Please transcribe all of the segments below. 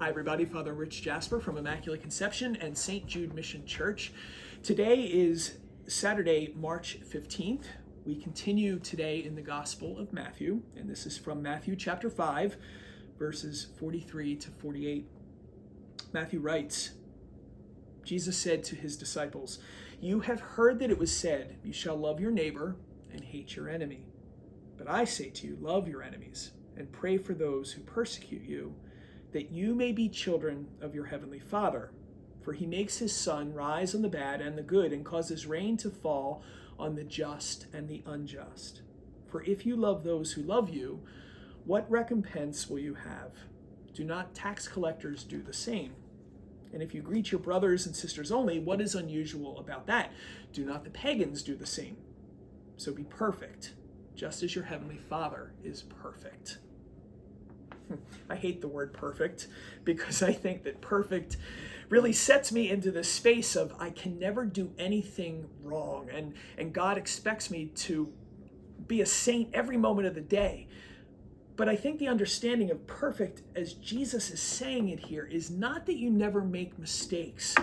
Hi everybody, Father Rich Jasper from Immaculate Conception and St. Jude Mission Church. Today is Saturday, March 15th. We continue today in the Gospel of Matthew, and this is from Matthew chapter 5, verses 43 to 48. Matthew writes, Jesus said to his disciples, "You have heard that it was said, 'You shall love your neighbor and hate your enemy.' But I say to you, love your enemies and pray for those who persecute you, that you may be children of your heavenly Father. For he makes his sun rise on the bad and the good, and causes rain to fall on the just and the unjust. For if you love those who love you, what recompense will you have? Do not tax collectors do the same? And if you greet your brothers and sisters only, what is unusual about that? Do not the pagans do the same? So be perfect, just as your heavenly Father is perfect." I hate the word perfect because I think that perfect really sets me into the space of I can never do anything wrong, and God expects me to be a saint every moment of the day. But I think the understanding of perfect, as Jesus is saying it here, is not that you never make mistakes,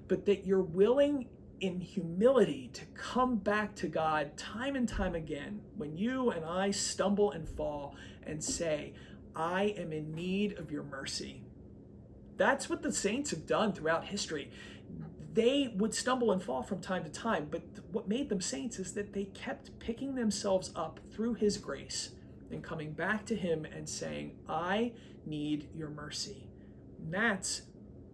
but that you're willing in humility to come back to God time and time again when you and I stumble and fall and say, "I am in need of your mercy." That's what the saints have done throughout history. They would stumble and fall from time to time, but what made them saints is that they kept picking themselves up through his grace and coming back to him and saying, "I need your mercy." And that's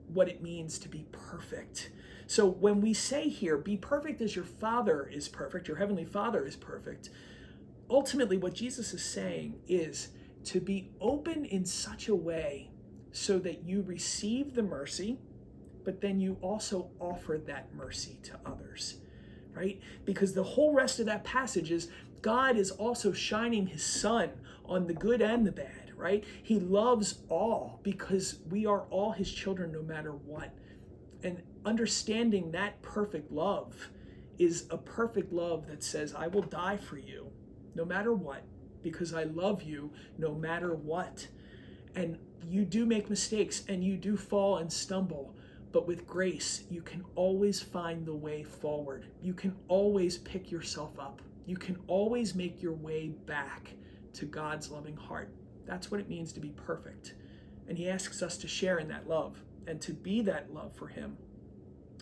what it means to be perfect. So when we say here, be perfect as your Father is perfect, your heavenly Father is perfect, ultimately what Jesus is saying is to be open in such a way so that you receive the mercy, but then you also offer that mercy to others, right? Because the whole rest of that passage is God is also shining his sun on the good and the bad, right? He loves all because we are all his children no matter what. And understanding that perfect love is a perfect love that says, I will die for you no matter what, because I love you no matter what. And you do make mistakes and you do fall and stumble, but with grace, you can always find the way forward. You can always pick yourself up. You can always make your way back to God's loving heart. That's what it means to be perfect. And he asks us to share in that love and to be that love for him.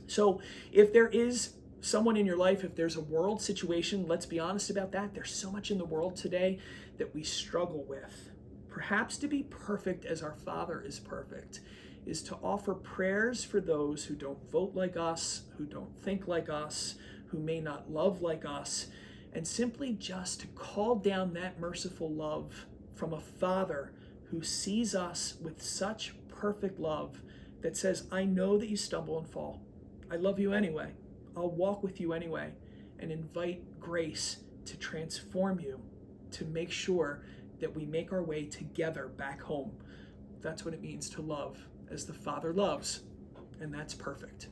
So if there is someone in your life, if there's a world situation, let's be honest about that. There's so much in the world today that we struggle with. Perhaps to be perfect as our Father is perfect is to offer prayers for those who don't vote like us, who don't think like us, who may not love like us, and simply just to call down that merciful love from a Father who sees us with such perfect love that says, I know that you stumble and fall. I love you anyway. I'll walk with you anyway, and invite grace to transform you, to make sure that we make our way together back home. That's what it means to love as the Father loves, and that's perfect.